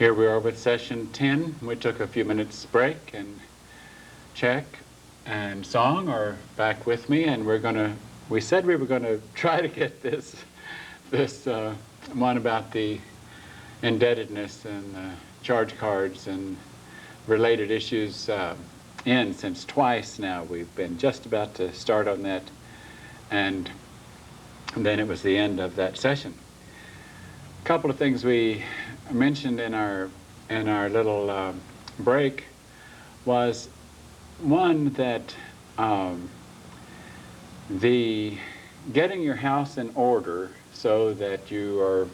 Here we are with session 10. We took a few minutes break, and Check and Song are back with me, and we said we were going to try to get this one about the indebtedness and charge cards and related issues in, since twice now we've been just about to start on that, and then it was the end of that session. A couple of things we mentioned in our little break was one, that the getting your house in order so that you are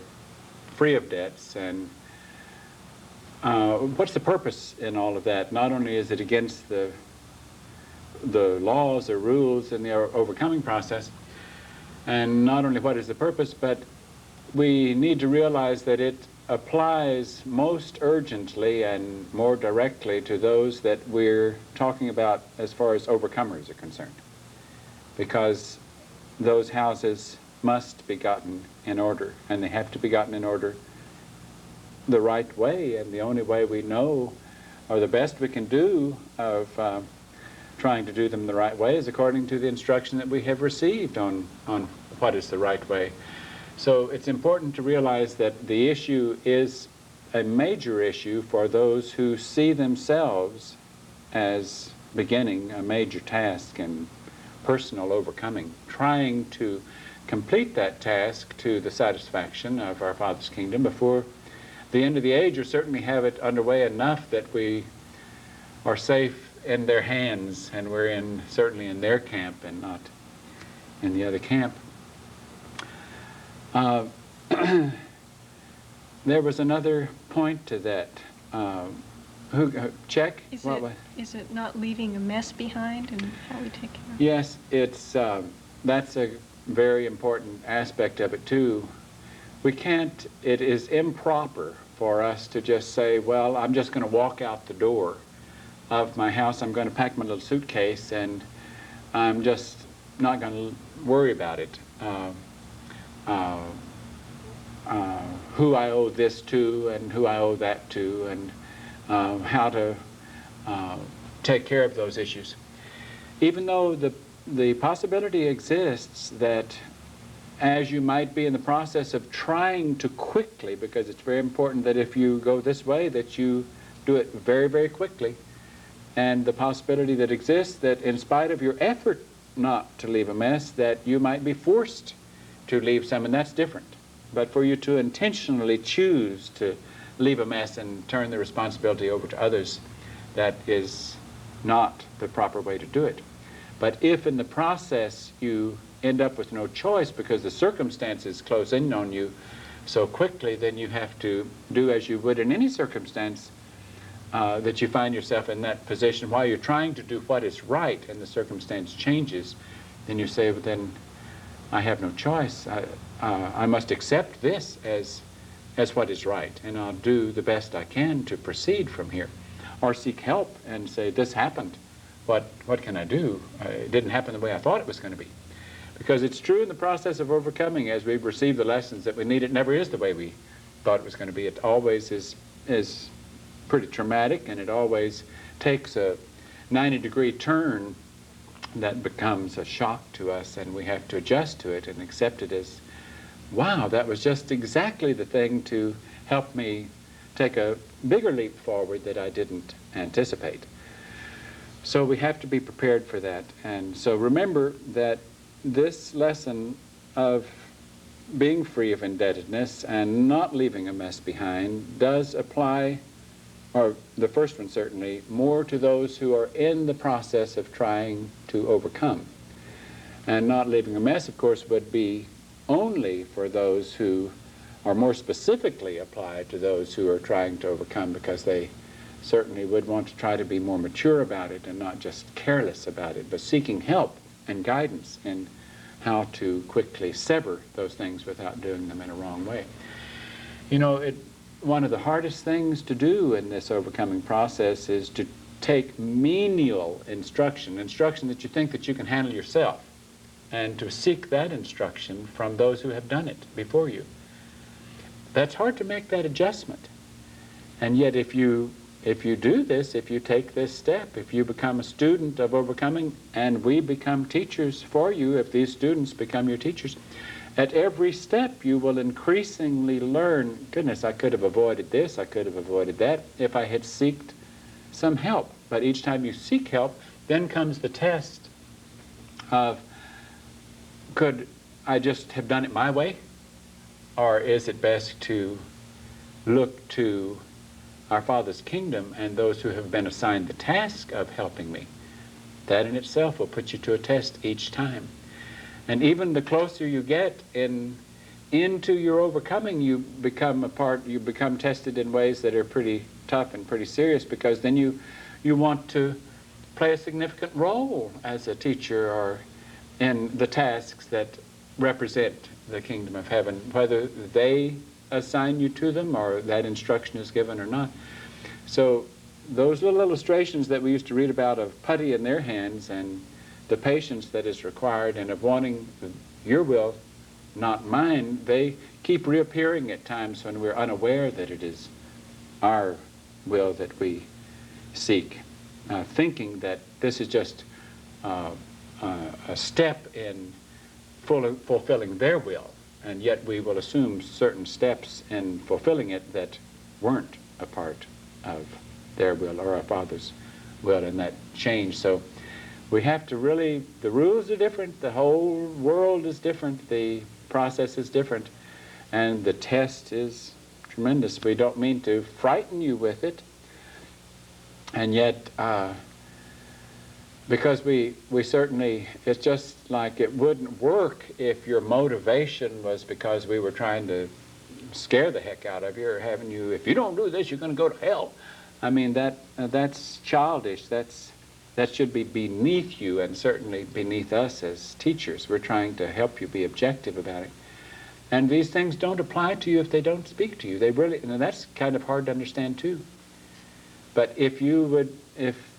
free of debts, and what's the purpose in all of that? Not only is it against the laws or rules in the overcoming process, and not only what is the purpose, but we need to realize that it applies most urgently and more directly to those that we're talking about as far as overcomers are concerned, because those houses must be gotten in order, and they have to be gotten in order the right way, and the only way we know, or the best we can do of trying to do them the right way, is according to the instruction that we have received on what is the right way. So it's important to realize that the issue is a major issue for those who see themselves as beginning a major task in personal overcoming, trying to complete that task to the satisfaction of our Father's kingdom before the end of the age, or certainly have it underway enough that we are safe in their hands, and we're certainly in their camp and not in the other camp. There was another point to that. Check? Is it not leaving a mess behind, and how we take care of it? Yes, that's a very important aspect of it too. It is improper for us to just say, well, I'm just going to walk out the door of my house, I'm going to pack my little suitcase, and I'm just not going to worry about it. Who I owe this to, and who I owe that to, and how to take care of those issues. Even though the possibility exists that as you might be in the process of trying to quickly, because it's very important that if you go this way that you do it very, very quickly, and the possibility that exists that in spite of your effort not to leave a mess, that you might be forced to leave some, and that's different. But for you to intentionally choose to leave a mess and turn the responsibility over to others, that is not the proper way to do it. But if in the process you end up with no choice because the circumstances close in on you so quickly, then you have to do as you would in any circumstance that you find yourself in that position. While you're trying to do what is right and the circumstance changes, then you say, well, then I have no choice. I must accept this as what is right, and I'll do the best I can to proceed from here. Or seek help and say, this happened. What can I do? It didn't happen the way I thought it was going to be. Because it's true in the process of overcoming, as we've received the lessons that we need, it never is the way we thought it was going to be. It always is pretty traumatic, and it always takes a 90-degree turn that becomes a shock to us, and we have to adjust to it and accept it as, wow, that was just exactly the thing to help me take a bigger leap forward that I didn't anticipate. So we have to be prepared for that. And so remember that this lesson of being free of indebtedness and not leaving a mess behind does apply, or the first one certainly, more to those who are in the process of trying to overcome. And not leaving a mess, of course, would be only for those who are more specifically applied to those who are trying to overcome, because they certainly would want to try to be more mature about it and not just careless about it, but seeking help and guidance in how to quickly sever those things without doing them in a wrong way. You know, one of the hardest things to do in this overcoming process is to take menial instruction that you think that you can handle yourself, and to seek that instruction from those who have done it before you. That's hard to make that adjustment. And yet if you do this, if you take this step, if you become a student of overcoming and we become teachers for you, if these students become your teachers, at every step you will increasingly learn, goodness, I could have avoided this, I could have avoided that if I had sought some help. But each time you seek help, then comes the test of, could I just have done it my way? Or is it best to look to our Father's kingdom and those who have been assigned the task of helping me? That in itself will put you to a test each time. And even the closer you get into your overcoming, you become tested in ways that are pretty tough and pretty serious, because then you want to play a significant role as a teacher or in the tasks that represent the kingdom of heaven, whether they assign you to them or that instruction is given or not. So those little illustrations that we used to read about of putty in their hands and the patience that is required and of wanting your will, not mine, they keep reappearing at times when we're unaware that it is our will that we seek, thinking that this is just a step in fulfilling their will, and yet we will assume certain steps in fulfilling it that weren't a part of their will or our Father's will, and that change. So we have to really, the rules are different, the whole world is different, the process is different, and the test is tremendous. We don't mean to frighten you with it, and yet because we certainly, it's just like it wouldn't work if your motivation was because we were trying to scare the heck out of you or having you, if you don't do this, you're going to go to hell. I mean, that's childish. That should be beneath you, and certainly beneath us as teachers. We're trying to help you be objective about it. And these things don't apply to you if they don't speak to you. They really, and that's kind of hard to understand too. But if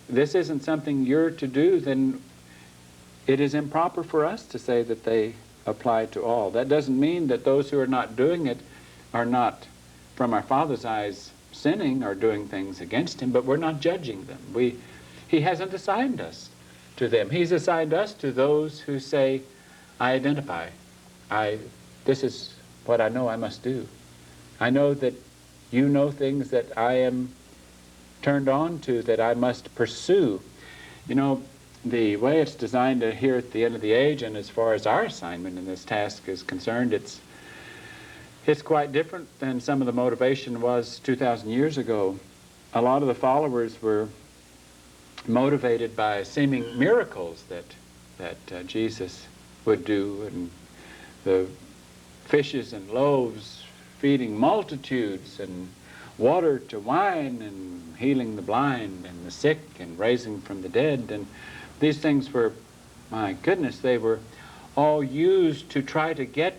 this isn't something you're to do, then it is improper for us to say that they apply to all. That doesn't mean that those who are not doing it are not, from our Father's eyes, sinning or doing things against Him, but we're not judging them. He hasn't assigned us to them. He's assigned us to those who say, I identify. This is what I know I must do. I know that you know things that I am turned on to, that I must pursue. You know, the way it's designed here at the end of the age, and as far as our assignment in this task is concerned, it's quite different than some of the motivation was 2,000 years ago. A lot of the followers were motivated by seeming miracles that Jesus would do, and the fishes and loaves feeding multitudes, and water to wine, and healing the blind and the sick, and raising from the dead. And these things were, my goodness, they were all used to try to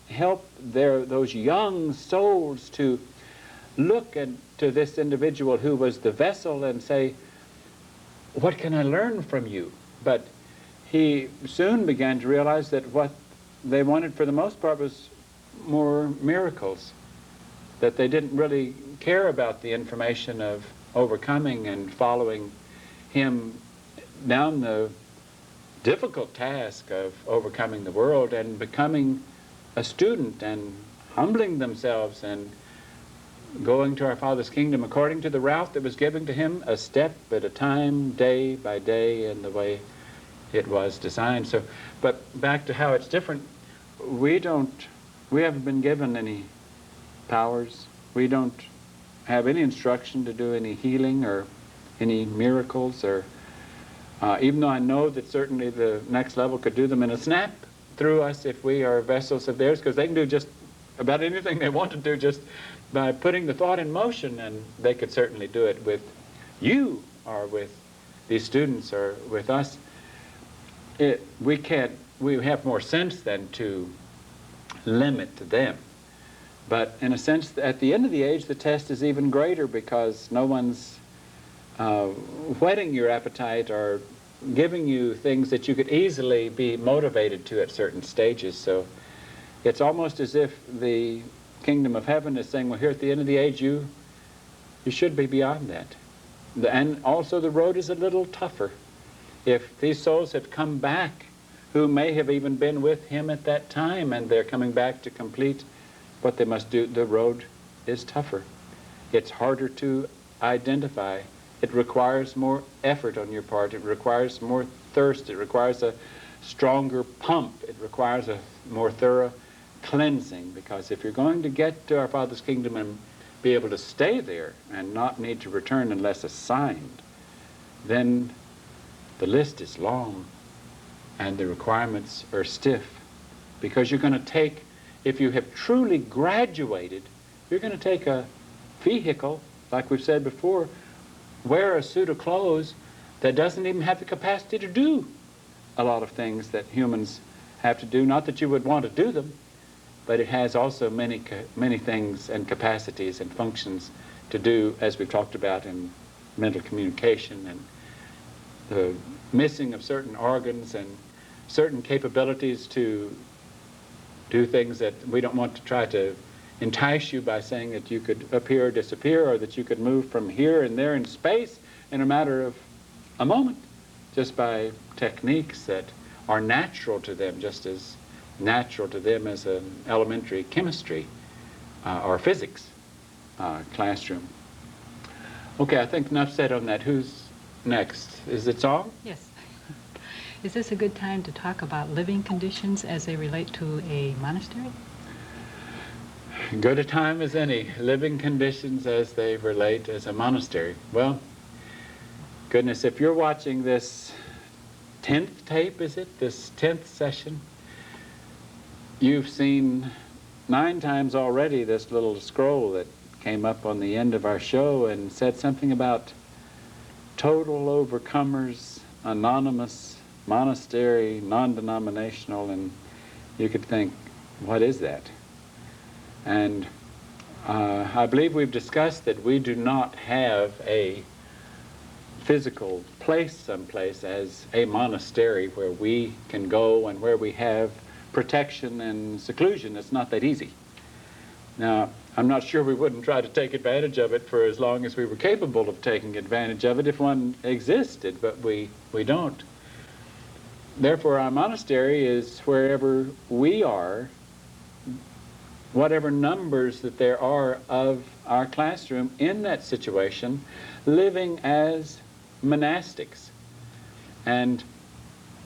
help those young souls to look to this individual who was the vessel and say, what can I learn from you? But he soon began to realize that what they wanted for the most part was more miracles, that they didn't really care about the information of overcoming and following him down the difficult task of overcoming the world and becoming a student and humbling themselves and going to our Father's kingdom according to the route that was given to him, a step at a time, day by day, in the way it was designed. So, but back to how it's different, we haven't been given any powers. We don't have any instruction to do any healing or any miracles, or even though I know that certainly the next level could do them in a snap through us if we are vessels of theirs, because they can do just about anything they want to do just by putting the thought in motion, and they could certainly do it with you or with these students or with us. We have more sense than to limit them. But in a sense, at the end of the age, the test is even greater, because no one's whetting your appetite or giving you things that you could easily be motivated to at certain stages. So it's almost as if the kingdom of heaven is saying, well, here at the end of the age, you You should be beyond that. And also the road is a little tougher. If these souls have come back, who may have even been with him at that time, and they're coming back to complete what they must do, the road is tougher. It's harder to identify. It requires more effort on your part. It requires more thirst. It requires a stronger pump. It requires a more thorough cleansing, because if you're going to get to our Father's kingdom and be able to stay there and not need to return unless assigned, then the list is long and the requirements are stiff, because you're going to take, if you have truly graduated, you're going to take a vehicle, like we've said before, wear a suit of clothes that doesn't even have the capacity to do a lot of things that humans have to do. Not that you would want to do them, but it has also many things and capacities and functions to do, as we've talked about in mental communication, and the missing of certain organs and certain capabilities to do things that we don't want to try to entice you by saying that you could appear or disappear, or that you could move from here and there in space in a matter of a moment, just by techniques that are natural to them, just as natural to them as an elementary chemistry or physics classroom. Okay, I think enough said on that. Who's next? Is it song? Yes. Is this a good time to talk about living conditions as they relate to a monastery? Good a time as any. Living conditions as they relate as a monastery. Well, goodness, if you're watching this 10th tape, is it? This 10th session, you've seen 9 times already this little scroll that came up on the end of our show and said something about total overcomers, anonymous, monastery, non-denominational, and you could think, what is that? And I believe we've discussed that we do not have a physical place someplace as a monastery where we can go and where we have protection and seclusion. It's not that easy. Now, I'm not sure we wouldn't try to take advantage of it for as long as we were capable of taking advantage of it if one existed, but we don't. Therefore, our monastery is wherever we are, whatever numbers that there are of our classroom in that situation, living as monastics and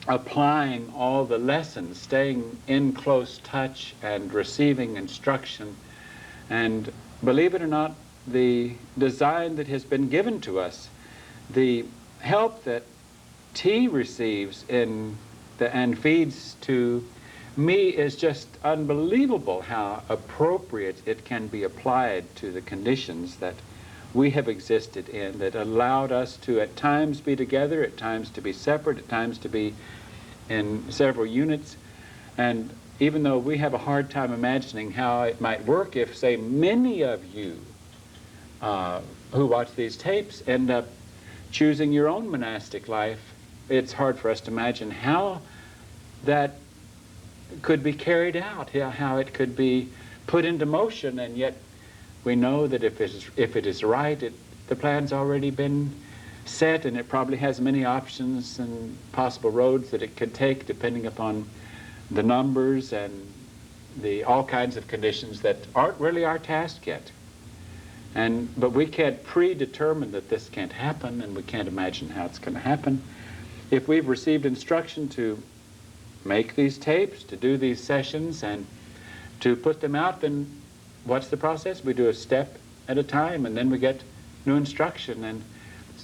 applying all the lessons, staying in close touch and receiving instruction. And believe it or not, the design that has been given to us, the help that T receives and feeds to me, is just unbelievable how appropriate it can be applied to the conditions that we have existed in, that allowed us to at times be together, at times to be separate, at times to be in several units. And even though we have a hard time imagining how it might work if, say, many of you who watch these tapes end up choosing your own monastic life, it's hard for us to imagine how that could be carried out, how it could be put into motion. And yet we know that if it is right, the plan's already been set, and it probably has many options and possible roads that it could take depending upon the numbers and all kinds of conditions that aren't really our task yet. But we can't predetermine that this can't happen, and we can't imagine how it's going to happen. If we've received instruction to make these tapes, to do these sessions, and to put them out, then what's the process? We do a step at a time, and then we get new instruction. And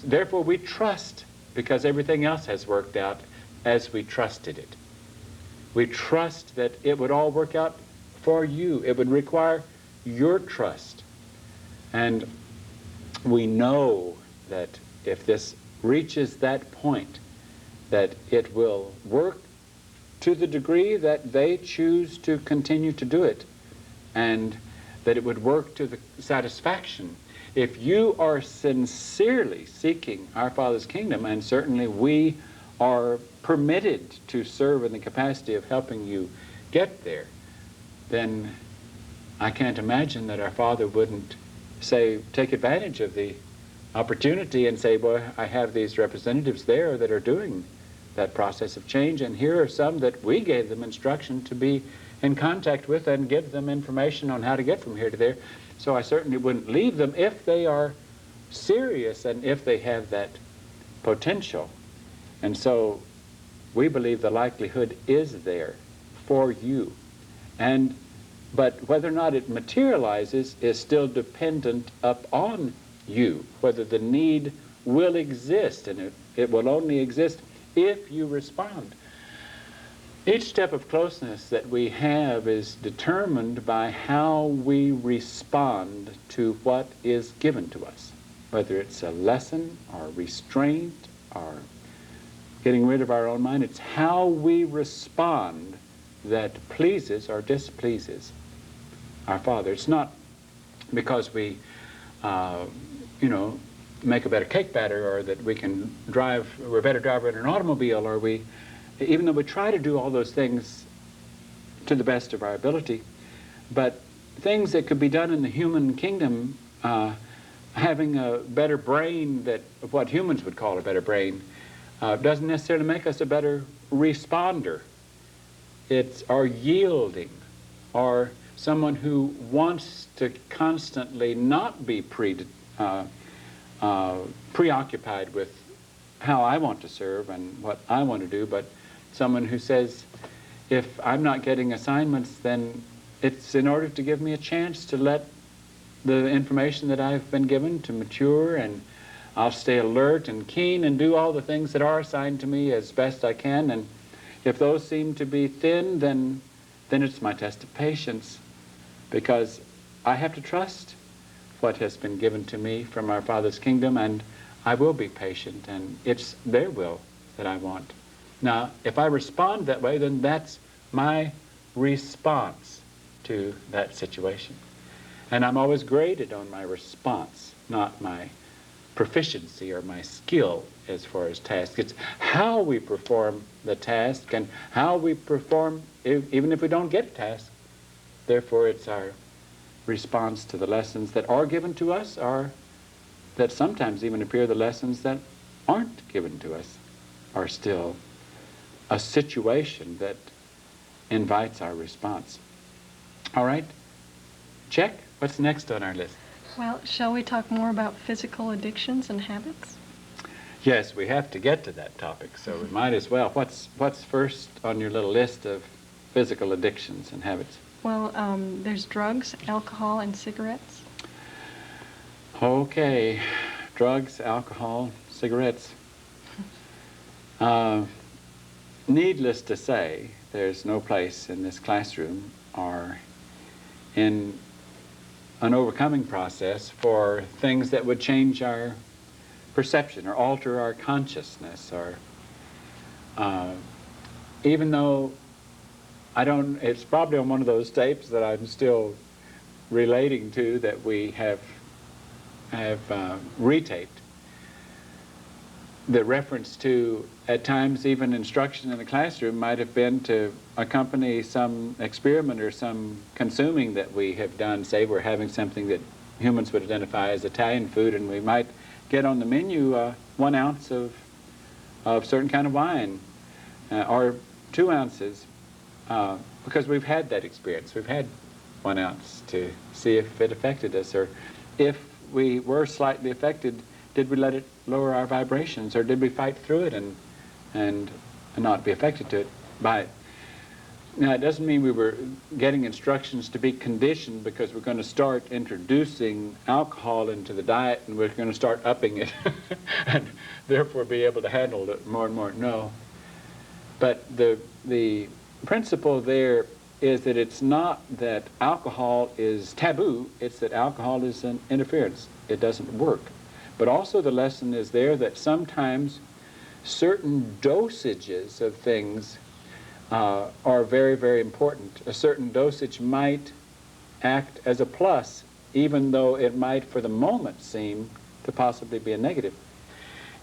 therefore we trust, because everything else has worked out as we trusted it. We trust that it would all work out for you. It would require your trust. And we know that if this reaches that point, that it will work to the degree that they choose to continue to do it, and that it would work to the satisfaction. If you are sincerely seeking our Father's kingdom, and certainly we are permitted to serve in the capacity of helping you get there, then I can't imagine that our Father wouldn't say, take advantage of the opportunity and say, boy, I have these representatives there that are doing that process of change, and here are some that we gave them instruction to be in contact with and give them information on how to get from here to there. So I certainly wouldn't leave them if they are serious and if they have that potential. And so we believe the likelihood is there for you. But whether or not it materializes is still dependent upon you, whether the need will exist, and it will only exist if you respond. Each step of closeness that we have is determined by how we respond to what is given to us, whether it's a lesson or restraint or getting rid of our own mind. It's how we respond that pleases or displeases our Father. It's not because we, make a better cake batter, or that we can we're a better driver in an automobile, or even though we try to do all those things to the best of our ability, but things that could be done in the human kingdom, having a better brain, what humans would call a better brain, doesn't necessarily make us a better responder. It's our yielding, or someone who wants to constantly not be preoccupied with how I want to serve and what I want to do, but someone who says, if I'm not getting assignments, then it's in order to give me a chance to let the information that I've been given to mature, and I'll stay alert and keen and do all the things that are assigned to me as best I can. And if those seem to be thin, then it's my test of patience, because I have to trust what has been given to me from our Father's kingdom, and I will be patient, and it's their will that I want. Now, if I respond that way, then that's my response to that situation. And I'm always graded on my response, not my proficiency or my skill as far as tasks. It's how we perform the task and how we perform even if we don't get a task. Therefore, it's our response to the lessons that are given to us, or that sometimes even appear the lessons that aren't given to us, are still a situation that invites our response. All right? Check. What's next on our list? Well, shall we talk more about physical addictions and habits? Yes, we have to get to that topic, so we might as well. What's first on your little list of physical addictions and habits? Well, there's drugs, alcohol, and cigarettes. Okay, drugs, alcohol, cigarettes. Needless to say, there's no place in this classroom or in an overcoming process for things that would change our perception or alter our consciousness, or even though it's probably on one of those tapes that I'm still relating to that we have retaped. The reference to, at times, even instruction in the classroom might have been to accompany some experiment or some consuming that we have done. Say we're having something that humans would identify as Italian food, and we might get on the menu 1 ounce of certain kind of wine, or 2 ounces, because we've had that experience. We've had 1 ounce to see if it affected us, or if we were slightly affected, did we let it lower our vibrations, or did we fight through it and not be affected by it? Now, it doesn't mean we were getting instructions to be conditioned because we're going to start introducing alcohol into the diet and we're going to start upping it and therefore be able to handle it more and more. No. But the principle there is that it's not that alcohol is taboo, it's that alcohol is an interference. It doesn't work. But also the lesson is there that sometimes certain dosages of things are very, very important. A certain dosage might act as a plus, even though it might for the moment seem to possibly be a negative.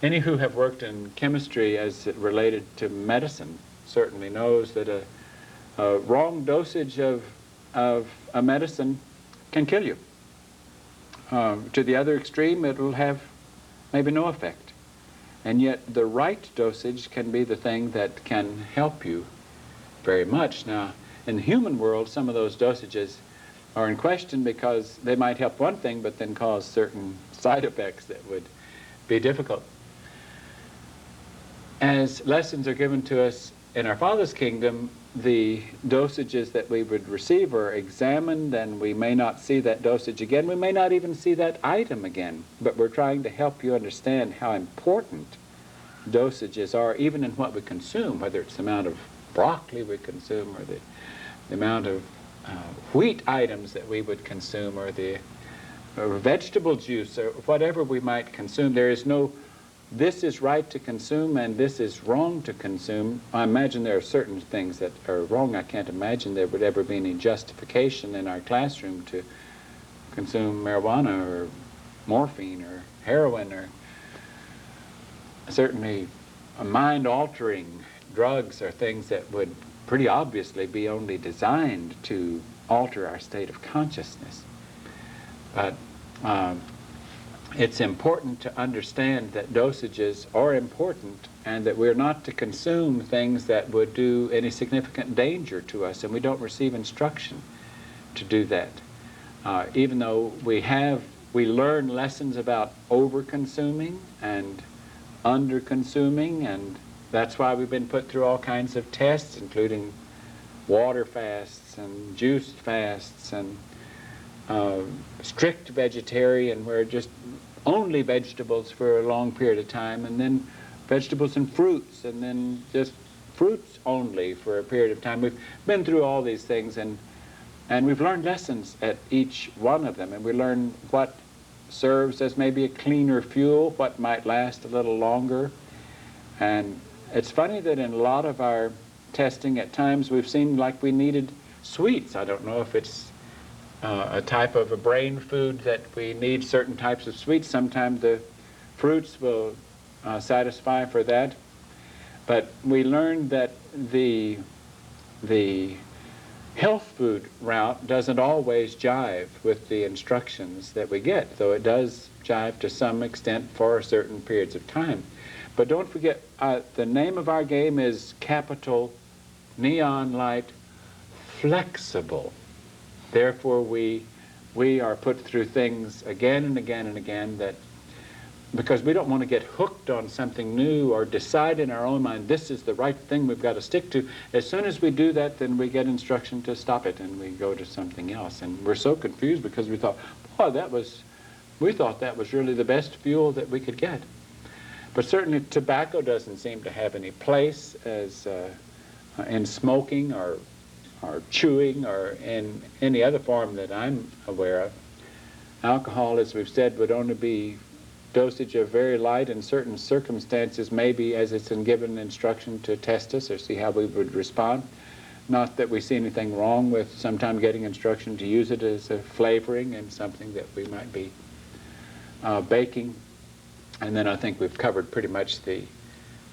Any who have worked in chemistry as it related to medicine certainly knows that a wrong dosage of a medicine can kill you. to the other extreme, it will have maybe no effect. And yet the right dosage can be the thing that can help you very much. Now, in the human world, some of those dosages are in question because they might help one thing but then cause certain side effects that would be difficult. As lessons are given to us in our Father's kingdom, the dosages that we would receive are examined, and we may not see that dosage again. We may not even see that item again, but we're trying to help you understand how important dosages are, even in what we consume, whether it's the amount of broccoli we consume, or the amount of wheat items that we would consume, or the vegetable juice, or whatever we might consume. There is no this is right to consume and this is wrong to consume. I imagine there are certain things that are wrong. I can't imagine there would ever be any justification in our classroom to consume marijuana or morphine or heroin, or certainly mind-altering drugs are things that would pretty obviously be only designed to alter our state of consciousness. But it's important to understand that dosages are important, and that we're not to consume things that would do any significant danger to us, and we don't receive instruction to do that. Even though we learn lessons about over-consuming and under-consuming, and that's why we've been put through all kinds of tests, including water fasts and juice fasts and strict vegetarian, where just only vegetables for a long period of time, and then vegetables and fruits, and then just fruits only for a period of time. We've been through all these things, and we've learned lessons at each one of them, and we learn what serves as maybe a cleaner fuel, what might last a little longer. And it's funny that in a lot of our testing at times we've seemed like we needed sweets. I don't know if it's a type of a brain food that we need certain types of sweets. Sometimes the fruits will satisfy for that. But we learned that the health food route doesn't always jive with the instructions that we get, though it does jive to some extent for certain periods of time. But don't forget, the name of our game is capital neon light flexible. Therefore, we are put through things again and again and again, that because we don't want to get hooked on something new or decide in our own mind this is the right thing we've got to stick to. As soon as we do that, then we get instruction to stop it and we go to something else. And we're so confused because we thought, boy, we thought that was really the best fuel that we could get. But certainly tobacco doesn't seem to have any place as in smoking or chewing or in any other form that I'm aware of. Alcohol, as we've said, would only be dosage of very light in certain circumstances, maybe as it's been given instruction to test us or see how we would respond. Not that we see anything wrong with sometime getting instruction to use it as a flavoring in something that we might be baking. And then I think we've covered pretty much the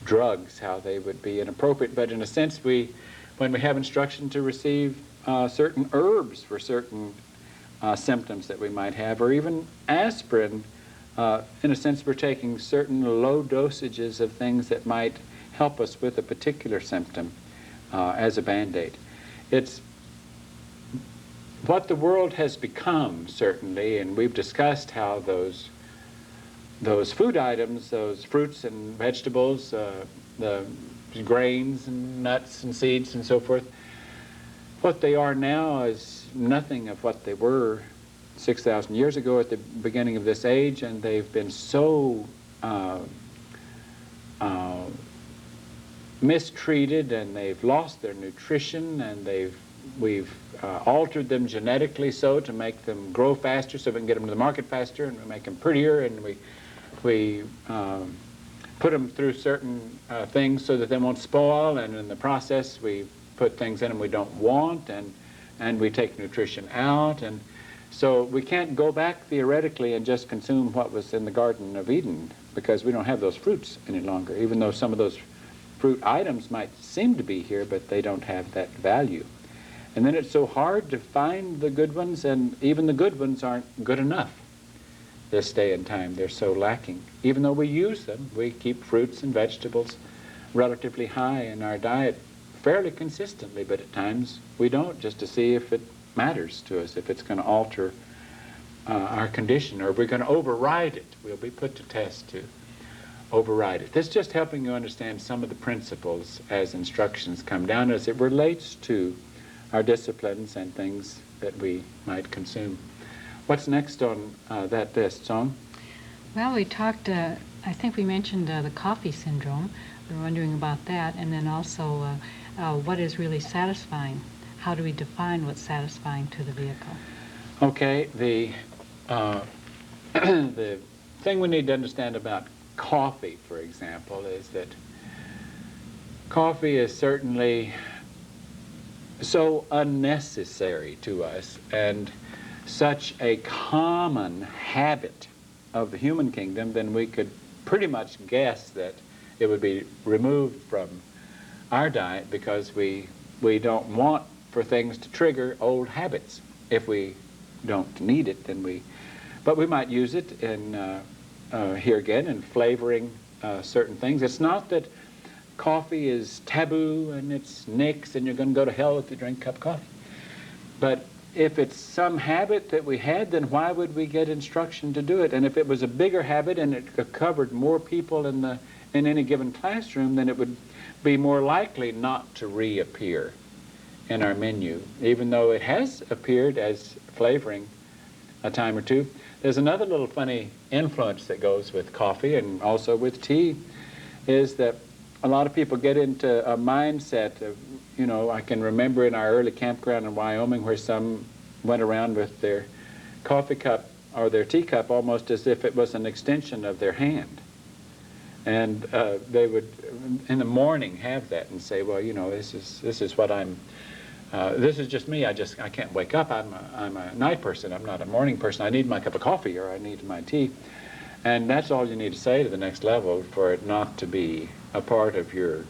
drugs, how they would be inappropriate. But in a sense, when we have instruction to receive certain herbs for certain symptoms that we might have, or even aspirin, in a sense we're taking certain low dosages of things that might help us with a particular symptom as a Band-Aid. It's what the world has become, certainly, and we've discussed how those food items, those fruits and vegetables, the grains and nuts and seeds and so forth, what they are now is nothing of what they were 6,000 years ago at the beginning of this age, and they've been so mistreated, and they've lost their nutrition, and we've altered them genetically so to make them grow faster so we can get them to the market faster, and we make them prettier, and we put them through certain things so that they won't spoil, and in the process we put things in them we don't want, and we take nutrition out, and so we can't go back theoretically and just consume what was in the Garden of Eden, because we don't have those fruits any longer, even though some of those fruit items might seem to be here, but they don't have that value. And then it's so hard to find the good ones, and even the good ones aren't good enough. this day and time. They're so lacking. Even though we use them, we keep fruits and vegetables relatively high in our diet fairly consistently, but at times we don't, just to see if it matters to us, if it's going to alter our condition, or if we're going to override it. We'll be put to test to override it. This is just helping you understand some of the principles as instructions come down as it relates to our disciplines and things that we might consume. What's next on that list, Song? Well, we talked, I think we mentioned the coffee syndrome. We were wondering about that, and then also what is really satisfying? How do we define what's satisfying to the vehicle? Okay, the the thing we need to understand about coffee, for example, is that coffee is certainly so unnecessary to us and such a common habit of the human kingdom, then we could pretty much guess that it would be removed from our diet because we don't want for things to trigger old habits. If we don't need it, then but we might use it in here again in flavoring certain things. It's not that coffee is taboo and it's nix and you're going to go to hell if you drink a cup of coffee. But if it's some habit that we had, then why would we get instruction to do it? And if it was a bigger habit and it covered more people in any given classroom, then it would be more likely not to reappear in our menu, even though it has appeared as flavoring a time or two. There's another little funny influence that goes with coffee and also with tea, is that a lot of people get into a mindset of, you know, I can remember in our early campground in Wyoming where some went around with their coffee cup or their teacup almost as if it was an extension of their hand. And they would, in the morning, have that and say, well, you know, this is what I'm, this is just me. I can't wake up. I'm a night person. I'm not a morning person. I need my cup of coffee or I need my tea. And that's all you need to say to the next level for it not to be a part of your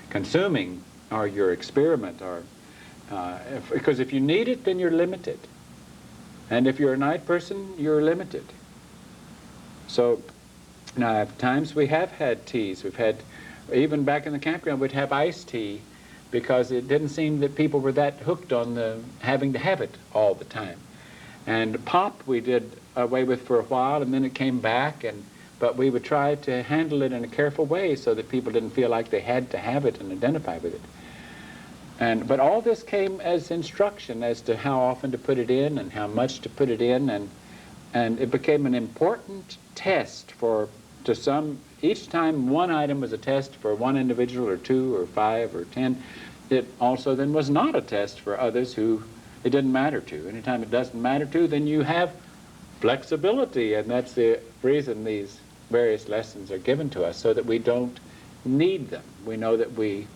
consuming or your experiment. Or because if you need it, then you're limited. And if you're a night person, you're limited. So now at times we have had teas. We've had, even back in the campground, we'd have iced tea because it didn't seem that people were that hooked on having to have it all the time. And pop we did away with for a while, and then it came back, but we would try to handle it in a careful way so that people didn't feel like they had to have it and identify with it. But all this came as instruction as to how often to put it in and how much to put it in, and it became an important test to some. Each time one item was a test for one individual or two or 5 or 10, it also then was not a test for others who it didn't matter to. Anytime it doesn't matter to, then you have flexibility, and that's the reason these various lessons are given to us, so that we don't need them. We know that we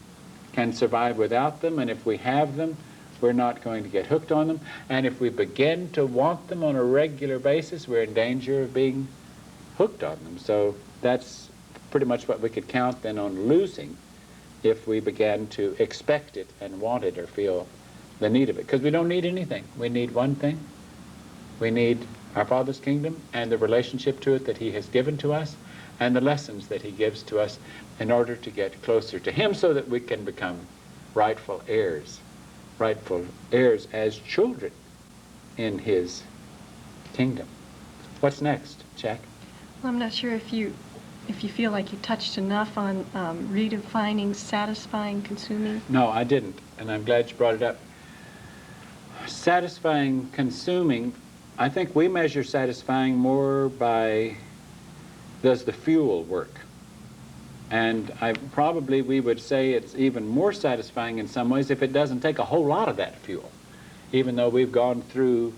can survive without them, and if we have them, we're not going to get hooked on them. And if we begin to want them on a regular basis, we're in danger of being hooked on them. So that's pretty much what we could count then on losing if we began to expect it and want it or feel the need of it. Because we don't need anything. We need one thing. We need our Father's kingdom and the relationship to it that He has given to us and the lessons that He gives to us in order to get closer to Him so that we can become rightful heirs as children in His kingdom. What's next, Jack? Well, I'm not sure if you feel like you touched enough on redefining satisfying consuming. No, I didn't, and I'm glad you brought it up. Satisfying consuming, I think we measure satisfying more by, does the fuel work? And probably we would say it's even more satisfying in some ways if it doesn't take a whole lot of that fuel, even though we've gone through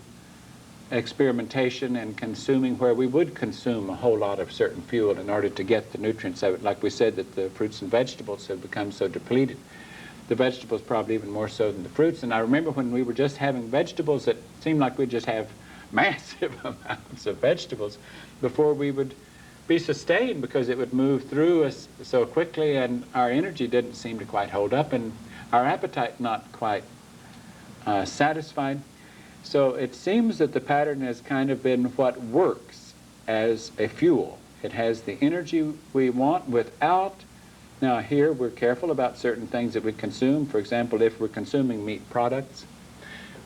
experimentation and consuming where we would consume a whole lot of certain fuel in order to get the nutrients of it. Like we said, that the fruits and vegetables have become so depleted. The vegetables probably even more so than the fruits. And I remember when we were just having vegetables, it seemed like we'd just have massive amounts of vegetables before we would be sustained, because it would move through us so quickly and our energy didn't seem to quite hold up and our appetite not quite satisfied. So it seems that the pattern has kind of been what works as a fuel. It has the energy we want without. Now here we're careful about certain things that we consume. For example, if we're consuming meat products,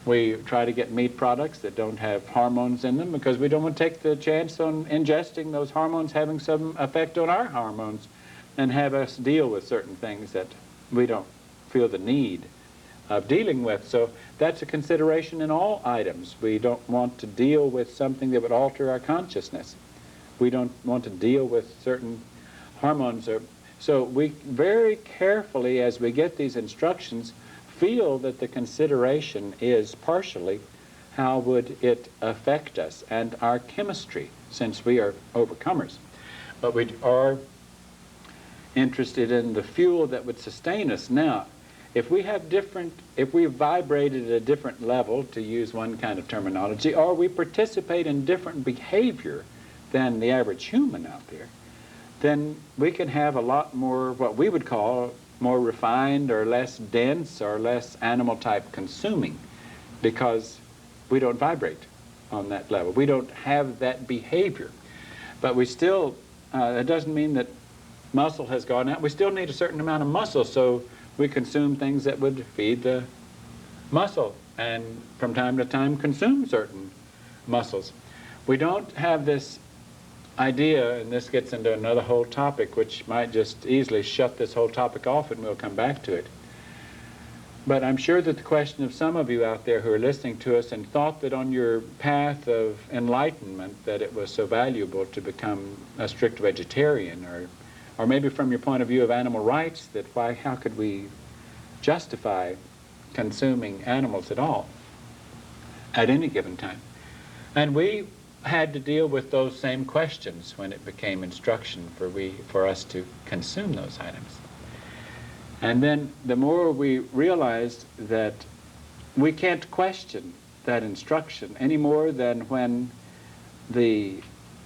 we try to get meat products that don't have hormones in them because we don't want to take the chance on ingesting those hormones having some effect on our hormones and have us deal with certain things that we don't feel the need of dealing with. So that's a consideration in all items. We don't want to deal with something that would alter our consciousness. We don't want to deal with certain hormones. So we very carefully, as we get these instructions, feel that the consideration is partially how would it affect us and our chemistry, since we are overcomers. But we are interested in the fuel that would sustain us. Now, if we vibrate at a different level, to use one kind of terminology, or we participate in different behavior than the average human out there, then we can have a lot more what we would call more refined or less dense or less animal type consuming, because we don't vibrate on that level. We don't have that behavior. But we still, it doesn't mean that muscle has gone out. We still need a certain amount of muscle, so we consume things that would feed the muscle, and from time to time consume certain muscles. We don't have this idea, and this gets into another whole topic which might just easily shut this whole topic off and we'll come back to it. But I'm sure that the question of some of you out there who are listening to us and thought that on your path of enlightenment that it was so valuable to become a strict vegetarian, or maybe from your point of view of animal rights, that how could we justify consuming animals at all at any given time? And we had to deal with those same questions when it became instruction for us to consume those items. And then the more we realized that we can't question that instruction any more than when the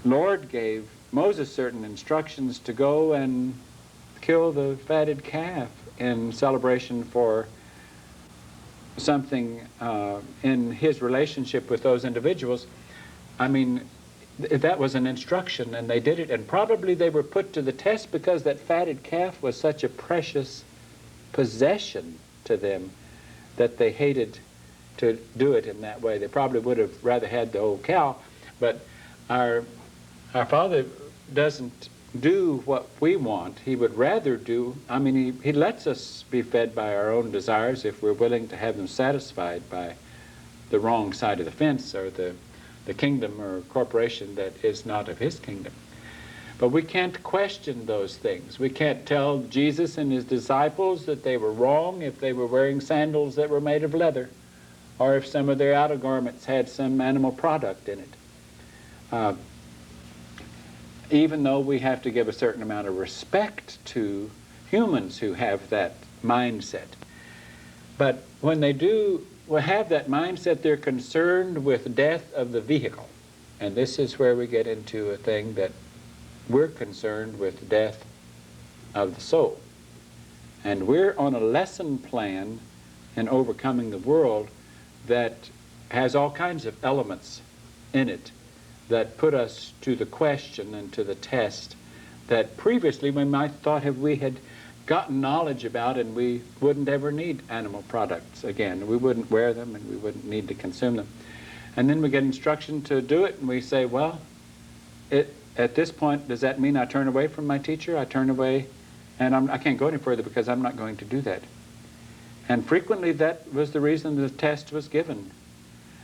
Lord gave Moses certain instructions to go and kill the fatted calf in celebration for something in his relationship with those individuals. I mean, that was an instruction, and they did it, and probably they were put to the test because that fatted calf was such a precious possession to them that they hated to do it in that way. They probably would have rather had the old cow, but our Father doesn't do what we want. He would rather do, I mean, he lets us be fed by our own desires if we're willing to have them satisfied by the wrong side of the fence, or the kingdom or corporation that is not of his kingdom. But we can't question those things. We can't tell Jesus and his disciples that they were wrong if they were wearing sandals that were made of leather, or if some of their outer garments had some animal product in it. Even though we have to give a certain amount of respect to humans who have that mindset. But when they do have that mindset, they're concerned with death of the vehicle. And this is where we get into a thing that we're concerned with death of the soul. And we're on a lesson plan in overcoming the world that has all kinds of elements in it that put us to the question and to the test that previously we might thought we had gotten knowledge about, and we wouldn't ever need animal products again. We wouldn't wear them, and we wouldn't need to consume them. And then we get instruction to do it, and we say, well, at this point, does that mean I turn away from my teacher? I turn away, and I can't go any further because I'm not going to do that. And frequently that was the reason the test was given.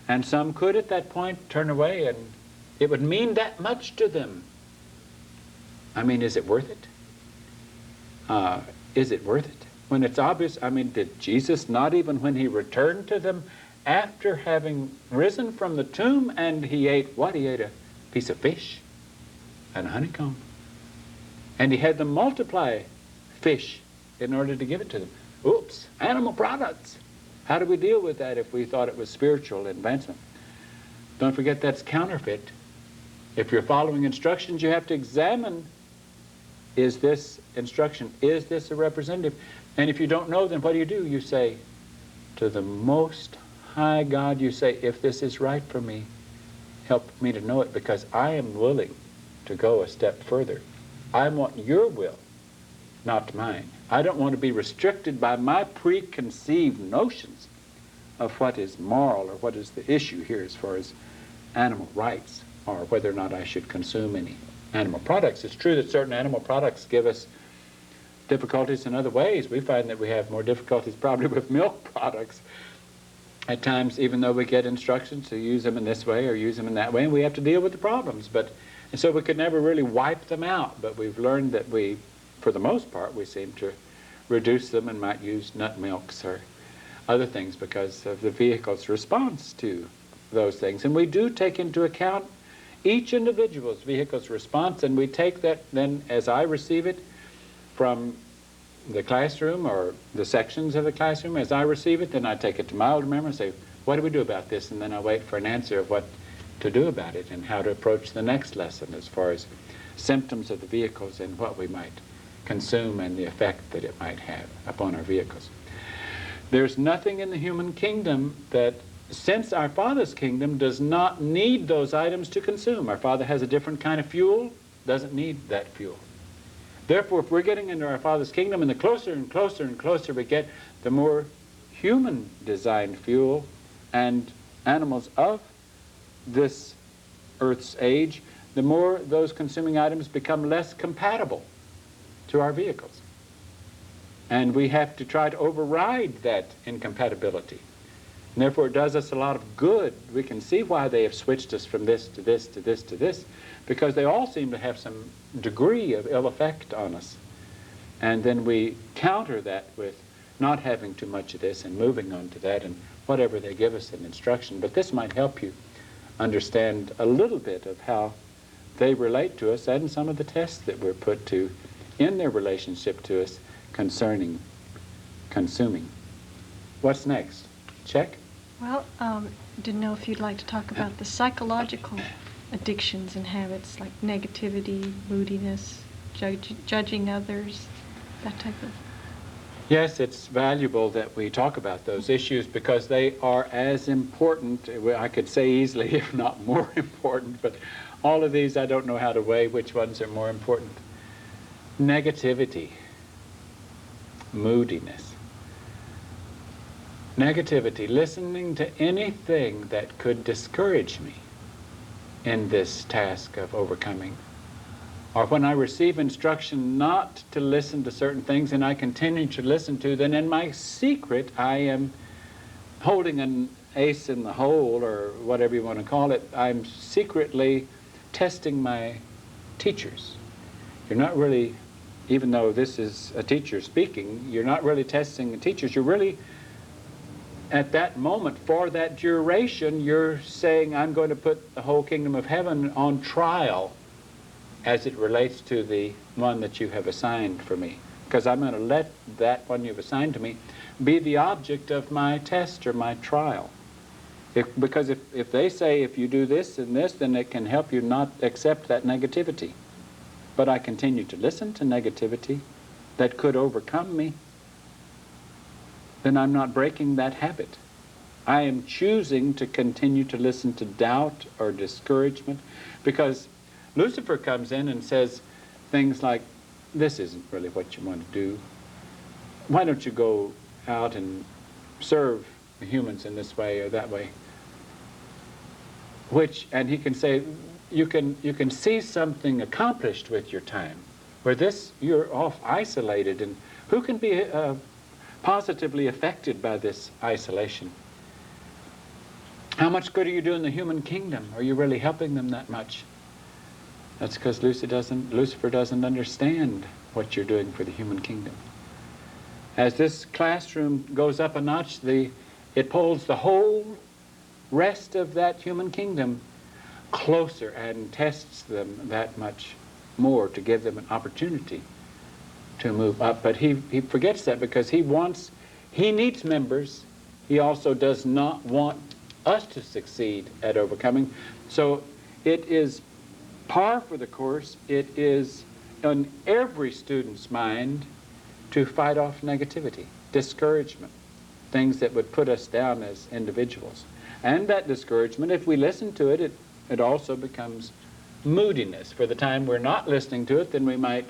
And some could at that point turn away, and it would mean that much to them. I mean, is it worth it? Is it worth it? When it's obvious, I mean, did Jesus not even when he returned to them after having risen from the tomb, and he ate what? He ate a piece of fish and a honeycomb. And he had them multiply fish in order to give it to them. Oops, animal products. How do we deal with that if we thought it was spiritual advancement? Don't forget that's counterfeit. If you're following instructions, you have to examine, is this instruction, is this a representative? And if you don't know, then what do? You say to the Most High God, you say, if this is right for me, help me to know it, because I am willing to go a step further. I want your will, not mine. I don't want to be restricted by my preconceived notions of what is moral or what is the issue here as far as animal rights or whether or not I should consume any animal products. It's true that certain animal products give us difficulties in other ways. We find that we have more difficulties probably with milk products at times, even though we get instructions to use them in this way or use them in that way, and we have to deal with the problems. And so we could never really wipe them out, but we've learned that we, for the most part, we seem to reduce them and might use nut milks or other things because of the vehicle's response to those things. And we do take into account each individual's vehicle's response, and we take that then as I receive it from the classroom or the sections of the classroom. As I receive it, then I take it to my older memory and say, what do we do about this? And then I wait for an answer of what to do about it and how to approach the next lesson as far as symptoms of the vehicles and what we might consume and the effect that it might have upon our vehicles. There's nothing in the human kingdom that, since our Father's kingdom does not need those items to consume. Our Father has a different kind of fuel, doesn't need that fuel. Therefore, if we're getting into our Father's kingdom, and the closer and closer and closer we get, the more human-designed fuel and animals of this Earth's age, the more those consuming items become less compatible to our vehicles. And we have to try to override that incompatibility. And therefore, it does us a lot of good. We can see why they have switched us from this to this to this to this, because they all seem to have some degree of ill effect on us. And then we counter that with not having too much of this and moving on to that and whatever they give us in instruction. But this might help you understand a little bit of how they relate to us and some of the tests that we're put to in their relationship to us concerning consuming. What's next? Check? Well, didn't know if you'd like to talk about the psychological addictions and habits like negativity, moodiness, judging others, that type of... Yes, it's valuable that we talk about those issues because they are as important, I could say easily, if not more important, but all of these I don't know how to weigh which ones are more important. Negativity, moodiness. Negativity, listening to anything that could discourage me in this task of overcoming. Or when I receive instruction not to listen to certain things and I continue to listen to, then in my secret I am holding an ace in the hole, or whatever you want to call it. I'm secretly testing my teachers. You're not really, even though this is a teacher speaking, you're not really testing the teachers. You're really, at that moment, for that duration, you're saying, I'm going to put the whole kingdom of heaven on trial as it relates to the one that you have assigned for me. Because I'm going to let that one you've assigned to me be the object of my test or my trial. Because if they say, if you do this and this, then it can help you not accept that negativity. But I continue to listen to negativity that could overcome me, then I'm not breaking that habit. I am choosing to continue to listen to doubt or discouragement, because Lucifer comes in and says things like, this isn't really what you want to do. Why don't you go out and serve the humans in this way or that way? And he can say, you can see something accomplished with your time, where this, you're off isolated, and who can be positively affected by this isolation? How much good are you doing the human kingdom? Are you really helping them that much? That's because Lucifer doesn't understand what you're doing for the human kingdom. As this classroom goes up a notch, it pulls the whole rest of that human kingdom closer and tests them that much more to give them an opportunity to move up. But he forgets that because he needs members. He also does not want us to succeed at overcoming. So it is par for the course. It is on every student's mind to fight off negativity, discouragement, things that would put us down as individuals. And that discouragement, if we listen to it, it also becomes moodiness. For the time we're not listening to it, then we might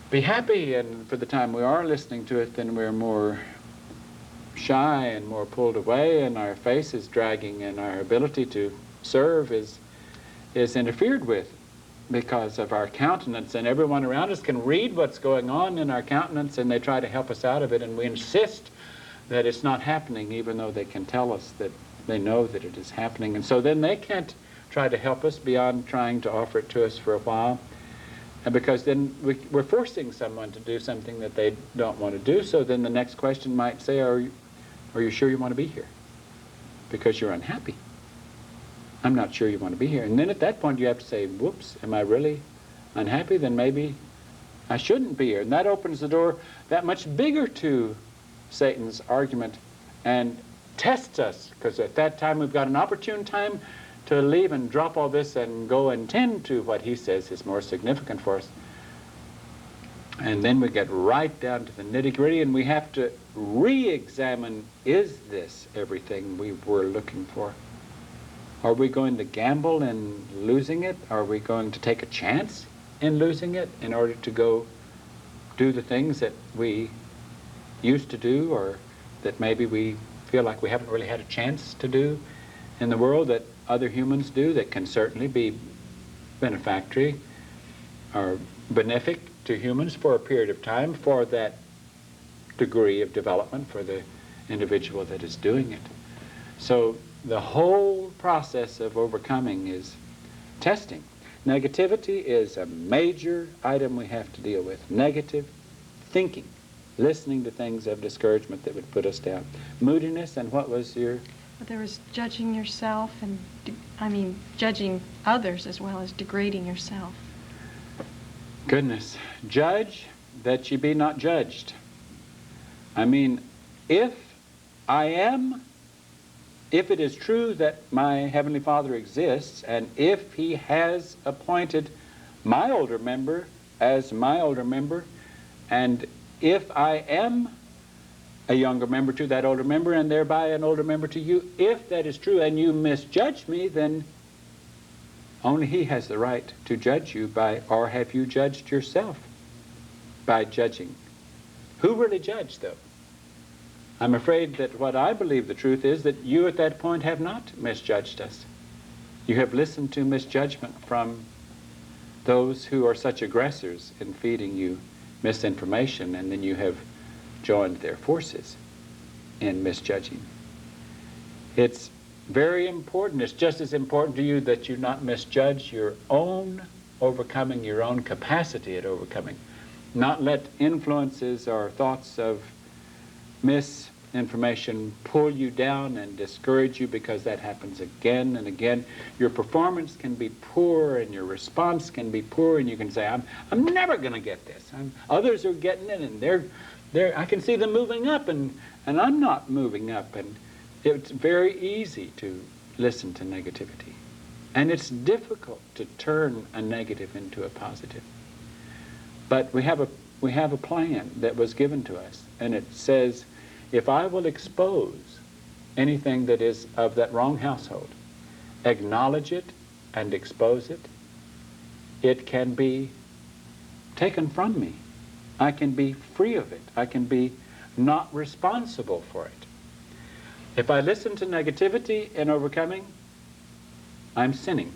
be happy, and for the time we are listening to it, then we're more shy and more pulled away, and our face is dragging, and our ability to serve is interfered with because of our countenance. And everyone around us can read what's going on in our countenance, and they try to help us out of it, and we insist that it's not happening, even though they can tell us that they know that it is happening. And so then they can't try to help us beyond trying to offer it to us for a while, and because then we're forcing someone to do something that they don't want to do. So then the next question might say, are you sure you want to be here? Because you're unhappy. I'm not sure you want to be here. And then at that point you have to say, whoops, am I really unhappy? Then maybe I shouldn't be here. And that opens the door that much bigger to Satan's argument and tests us, because at that time we've got an opportune time to leave and drop all this and go and tend to what he says is more significant for us. And then we get right down to the nitty-gritty, and we have to re-examine, is this everything we were looking for? Are we going to gamble in losing it? Are we going to take a chance in losing it in order to go do the things that we used to do, or that maybe we feel like we haven't really had a chance to do in the world that other humans do, that can certainly be benefactory or benefic to humans for a period of time, for that degree of development for the individual that is doing it. So the whole process of overcoming is testing. Negativity is a major item we have to deal with. Negative thinking, listening to things of discouragement that would put us down. Moodiness, and what was your... There was judging yourself, and judging others as well as degrading yourself. Goodness. Judge that ye be not judged. I mean, if it is true that my Heavenly Father exists, and if he has appointed my older member as my older member, and if I am a younger member to that older member, and thereby an older member to you, if that is true and you misjudge me, then only he has the right to judge you by, or have you judged yourself by judging? Who really judged, though? I'm afraid that what I believe the truth is that you at that point have not misjudged us. You have listened to misjudgment from those who are such aggressors in feeding you misinformation, and then you have joined their forces in misjudging. It's very important. It's just as important to you that you not misjudge your own overcoming, your own capacity at overcoming. Not let influences or thoughts of misinformation pull you down and discourage you, because that happens again and again. Your performance can be poor, and your response can be poor, and you can say, I'm never going to get this. Others are getting it, and I can see them moving up, and I'm not moving up. And it's very easy to listen to negativity. And it's difficult to turn a negative into a positive. But we have a plan that was given to us, and it says, if I will expose anything that is of that wrong household, acknowledge it and expose it, it can be taken from me. I can be free of it. I can be not responsible for it. If I listen to negativity in overcoming, I'm sinning.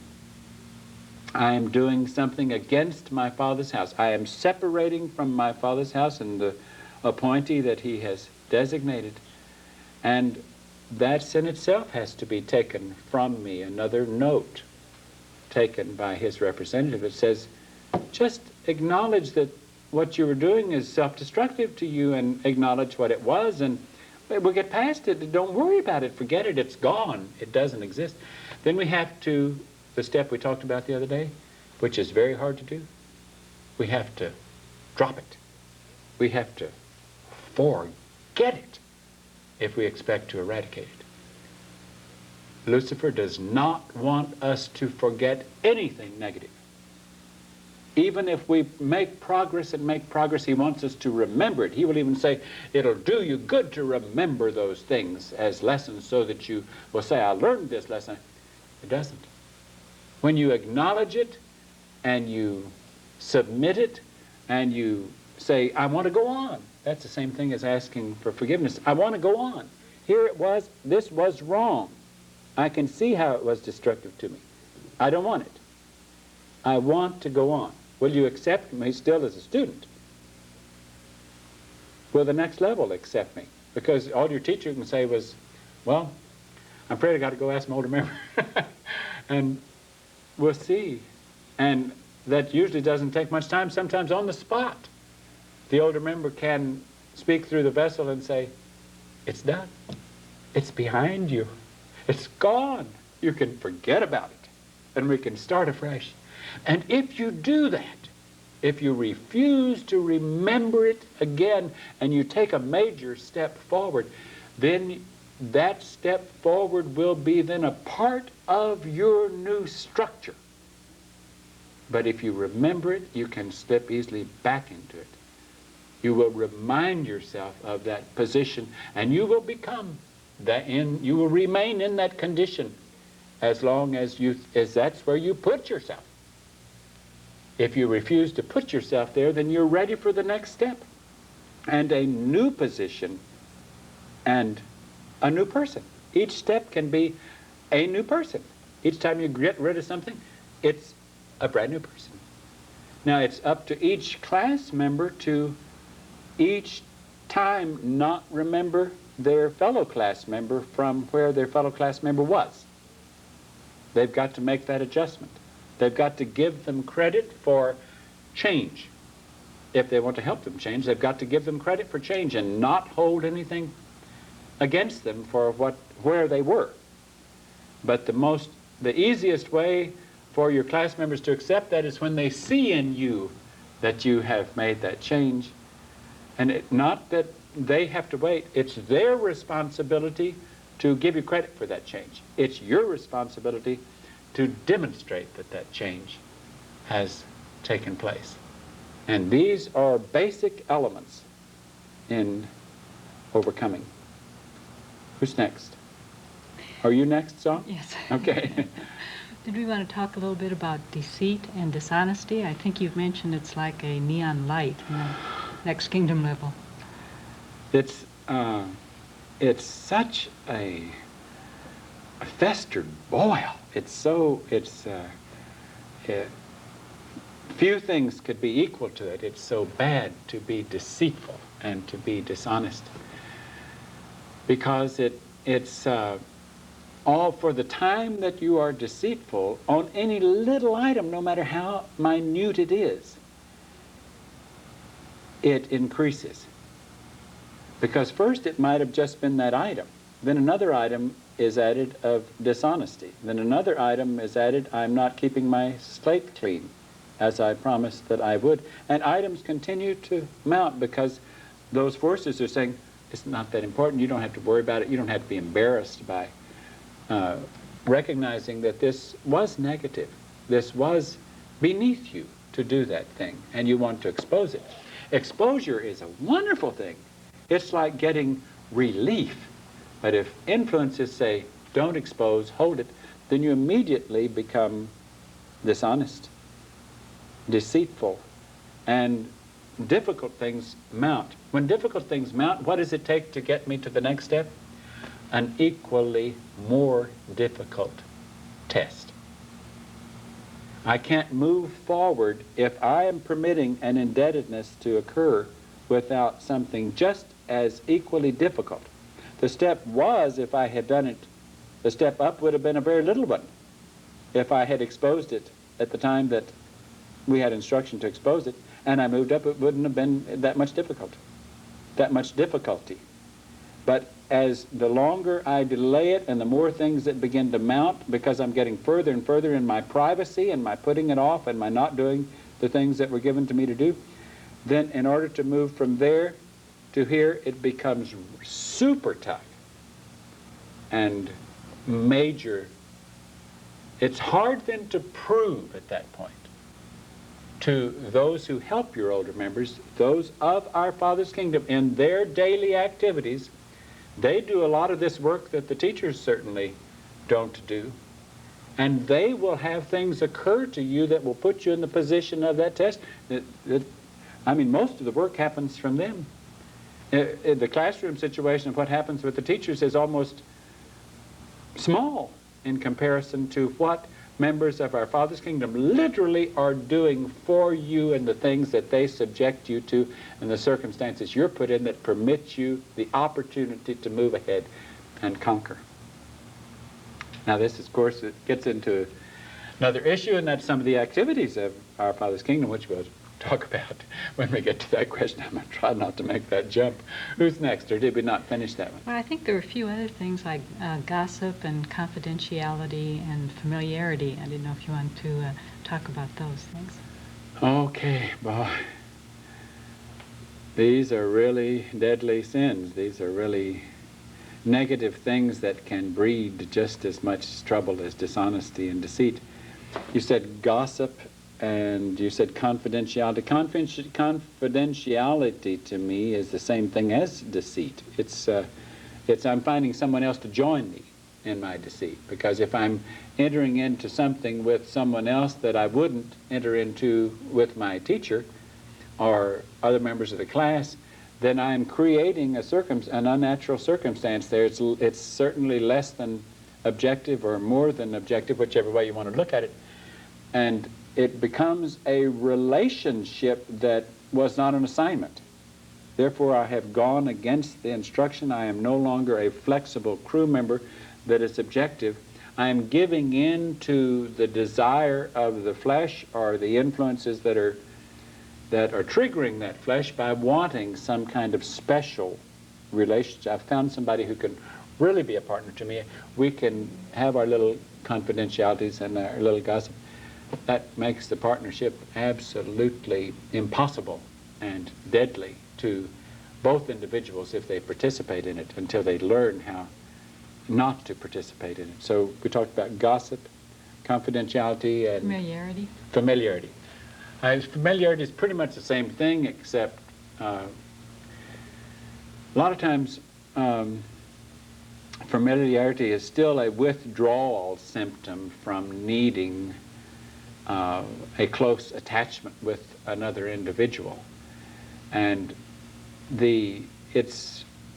I am doing something against my Father's house. I am separating from my Father's house and the appointee that he has designated. And that sin itself has to be taken from me. Another note taken by his representative. It says, just acknowledge that what you were doing is self-destructive to you, and acknowledge what it was, and we'll get past it. Don't worry about it. Forget it. It's gone. It doesn't exist. Then we have to, the step we talked about the other day, which is very hard to do, we have to drop it. We have to forget it if we expect to eradicate it. Lucifer does not want us to forget anything negative. Even if we make progress, he wants us to remember it. He will even say, it'll do you good to remember those things as lessons, so that you will say, I learned this lesson. It doesn't. When you acknowledge it and you submit it and you say, I want to go on. That's the same thing as asking for forgiveness. I want to go on. Here it was, this was wrong. I can see how it was destructive to me. I don't want it. I want to go on. Will you accept me still as a student? Will the next level accept me? Because all your teacher can say was, well, I'm afraid I got to go ask my older member. And we'll see. And that usually doesn't take much time, sometimes on the spot. The older member can speak through the vessel and say, it's done. It's behind you. It's gone. You can forget about it. And we can start afresh. And if you do that, if you refuse to remember it again and you take a major step forward, then that step forward will be then a part of your new structure. But if you remember it, you can slip easily back into it. You will remind yourself of that position, and you will become that you will remain in that condition as long as that's where you put yourself. If you refuse to put yourself there, then you're ready for the next step and a new position and a new person. Each step can be a new person. Each time you get rid of something, it's a brand new person. Now it's up to each class member to each time not remember their fellow class member from where their fellow class member was. They've got to make that adjustment. They've got to give them credit for change. If they want to help them change, they've got to give them credit for change and not hold anything against them for where they were. But the easiest way for your class members to accept that is when they see in you that you have made that change. And not that they have to wait. It's their responsibility to give you credit for that change. It's your responsibility to demonstrate that that change has taken place. And these are basic elements in overcoming. Who's next? Are you next, Song? Yes. Okay. Did we want to talk a little bit about deceit and dishonesty? I think you've mentioned it's like a neon light in the next kingdom level. It's such a festered boil. Few things could be equal to it. It's so bad to be deceitful and to be dishonest, because it's all for the time that you are deceitful on any little item, no matter how minute it is, it increases. Because first it might have just been that item. Then another item is added of dishonesty. Then another item is added, I'm not keeping my slate clean as I promised that I would. And items continue to mount because those forces are saying, it's not that important, you don't have to worry about it, you don't have to be embarrassed by recognizing that this was negative. This was beneath you to do that thing, and you want to expose it. Exposure is a wonderful thing. It's like getting relief. But if influences say, don't expose, hold it, then you immediately become dishonest, deceitful, and difficult things mount. When difficult things mount, what does it take to get me to the next step? An equally more difficult test. I can't move forward if I am permitting an indebtedness to occur without something just as equally difficult. The step was, if I had done it, the step up would have been a very little one. If I had exposed it at the time that we had instruction to expose it, and I moved up, it wouldn't have been that much difficulty. But as the longer I delay it and the more things that begin to mount, because I'm getting further and further in my privacy and my putting it off and my not doing the things that were given to me to do, then in order to move from there to here, it becomes super tough and major. It's hard then to prove at that point to those who help your older members, those of our Father's kingdom, in their daily activities. They do a lot of this work that the teachers certainly don't do. And they will have things occur to you that will put you in the position of that test. I mean, most of the work happens from them. In the classroom situation, what happens with the teachers is almost small in comparison to what members of our Father's kingdom literally are doing for you, and the things that they subject you to and the circumstances you're put in that permit you the opportunity to move ahead and conquer. Now this, of course, it gets into another issue, and that's some of the activities of our Father's kingdom, which we'll talk about when we get to that question. I'm going to try not to make that jump. Who's next, or did we not finish that one? Well, I think there are a few other things like gossip and confidentiality and familiarity. I didn't know if you want to talk about those things. Okay, well, these are really deadly sins. These are really negative things that can breed just as much trouble as dishonesty and deceit. You said gossip, and you said confidentiality. Confidentiality to me is the same thing as deceit. It's I'm finding someone else to join me in my deceit, because if I'm entering into something with someone else that I wouldn't enter into with my teacher or other members of the class, then I'm creating an unnatural circumstance there. It's certainly less than objective or more than objective, whichever way you want to look at it. And it becomes a relationship that was not an assignment. Therefore, I have gone against the instruction. I am no longer a flexible crew member that is objective. I am giving in to the desire of the flesh or the influences that are triggering that flesh by wanting some kind of special relationship. I've found somebody who can really be a partner to me. We can have our little confidentialities and our little gossip. That makes the partnership absolutely impossible and deadly to both individuals if they participate in it, until they learn how not to participate in it. So we talked about gossip, confidentiality, and familiarity. Familiarity is pretty much the same thing, except a lot of times familiarity is still a withdrawal symptom from needing a close attachment with another individual. And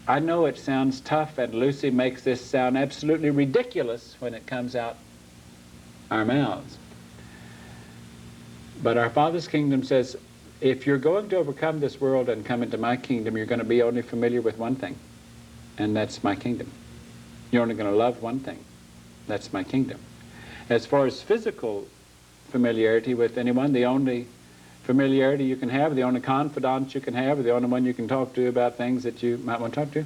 I know it sounds tough, and Lucy makes this sound absolutely ridiculous when it comes out our mouths. But our Father's kingdom says, if you're going to overcome this world and come into my kingdom, you're going to be only familiar with one thing, and that's my kingdom. You're only going to love one thing. That's my kingdom. As far as physical familiarity with anyone, the only familiarity you can have, the only confidant you can have, or the only one you can talk to about things that you might want to talk to,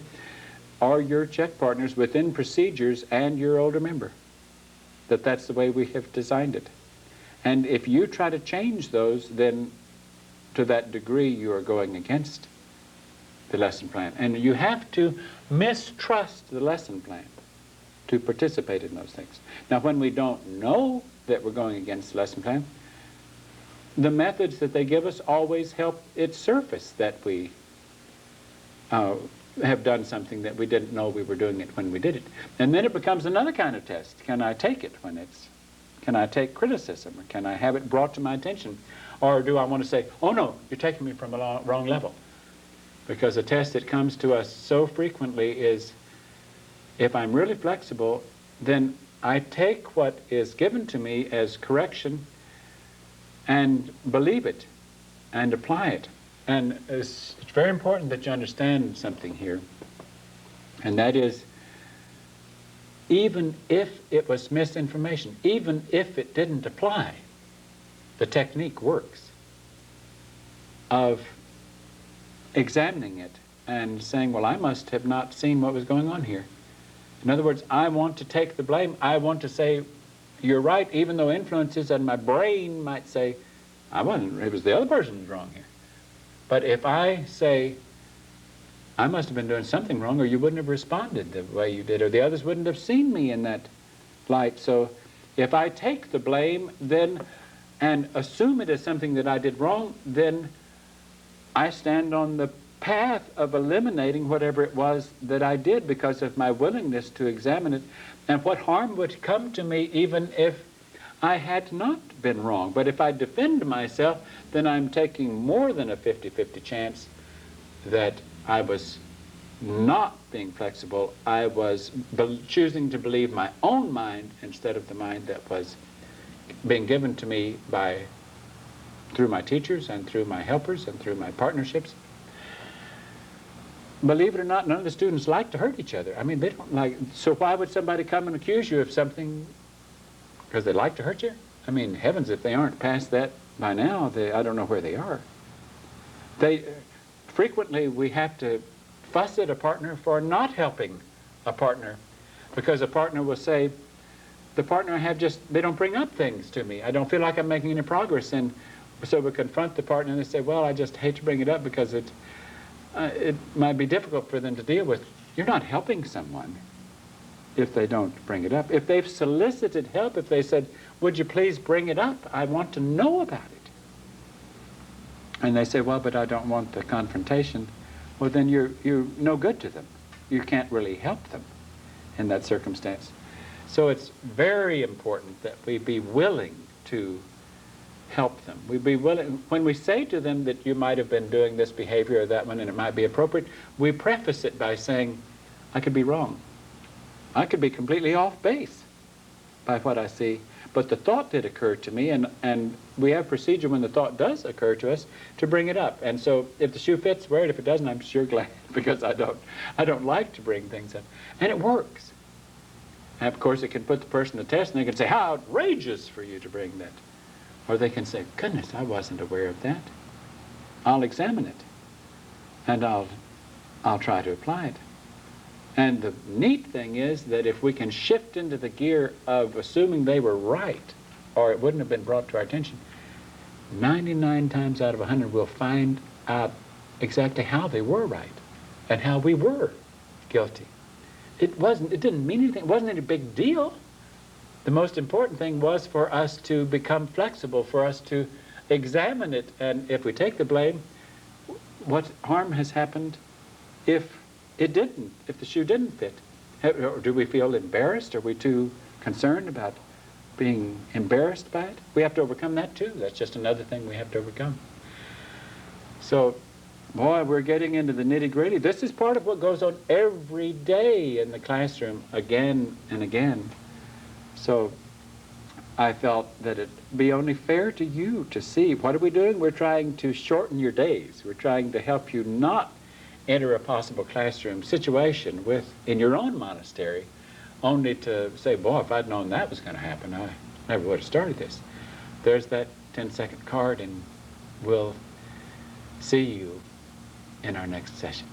are your check partners within procedures and your older member. That's the way we have designed it. And if you try to change those, then to that degree you are going against the lesson plan. And you have to mistrust the lesson plan to participate in those things. Now, when we don't know that we're going against the lesson plan, the methods that they give us always help it surface that we have done something that we didn't know we were doing it when we did it. And then it becomes another kind of test. Can I take it can I take criticism, or can I have it brought to my attention? Or do I want to say, oh no, you're taking me from a wrong level? Because a test that comes to us so frequently is, if I'm really flexible, then I take what is given to me as correction and believe it and apply it. And it's very important that you understand something here, and that is, even if it was misinformation, even if it didn't apply, the technique works of examining it and saying, well, I must have not seen what was going on here. In other words, I want to take the blame. I want to say, you're right, even though influences and my brain might say, I wasn't, it was the other person who's wrong here. But if I say, I must have been doing something wrong, or you wouldn't have responded the way you did, or the others wouldn't have seen me in that light. So if I take the blame then and assume it as something that I did wrong, then I stand on the path of eliminating whatever it was that I did because of my willingness to examine it. And what harm would come to me even if I had not been wrong? But if I defend myself, then I'm taking more than a 50-50 chance that I was not being flexible. I was choosing to believe my own mind instead of the mind that was being given to me through my teachers and through my helpers and through my partnerships. Believe it or not, none of the students like to hurt each other. I mean, they don't like, so why would somebody come and accuse you of something because they like to hurt you? I mean, heavens, if they aren't past that by now, I don't know where they are. Frequently, we have to fuss at a partner for not helping a partner, because a partner will say, the partner I have they don't bring up things to me. I don't feel like I'm making any progress. And so we confront the partner and they say, well, I just hate to bring it up because it might be difficult for them to deal with. You're not helping someone if they don't bring it up. If they've solicited help, if they said, would you please bring it up? I want to know about it. And they say, well, but I don't want the confrontation. Well, then you're no good to them. You can't really help them in that circumstance. So it's very important that we be willing to help them. We be willing, when we say to them that you might have been doing this behavior or that one and it might be appropriate, we preface it by saying, I could be wrong. I could be completely off base by what I see. But the thought did occur to me, and we have procedure when the thought does occur to us to bring it up. And so if the shoe fits, wear it. If it doesn't, I'm sure glad, because I don't like to bring things up. And it works. And of course, it can put the person to test, and they can say, how outrageous for you to bring that. Or they can say, goodness, I wasn't aware of that. I'll examine it, and I'll try to apply it. And the neat thing is that if we can shift into the gear of assuming they were right, or it wouldn't have been brought to our attention, 99 times out of 100 we'll find out exactly how they were right and how we were guilty. It didn't mean anything. It wasn't any big deal. The most important thing was for us to become flexible, for us to examine it, and if we take the blame, what harm has happened if the shoe didn't fit? Or do we feel embarrassed? Are we too concerned about being embarrassed by it? We have to overcome that too. That's just another thing we have to overcome. So, boy, we're getting into the nitty-gritty. This is part of what goes on every day in the classroom, again and again. So I felt that it'd be only fair to you to see, what are we doing? We're trying to shorten your days. We're trying to help you not enter a possible classroom situation in your own monastery, only to say, boy, if I'd known that was going to happen, I never would have started this. There's that 10-second card, and we'll see you in our next session.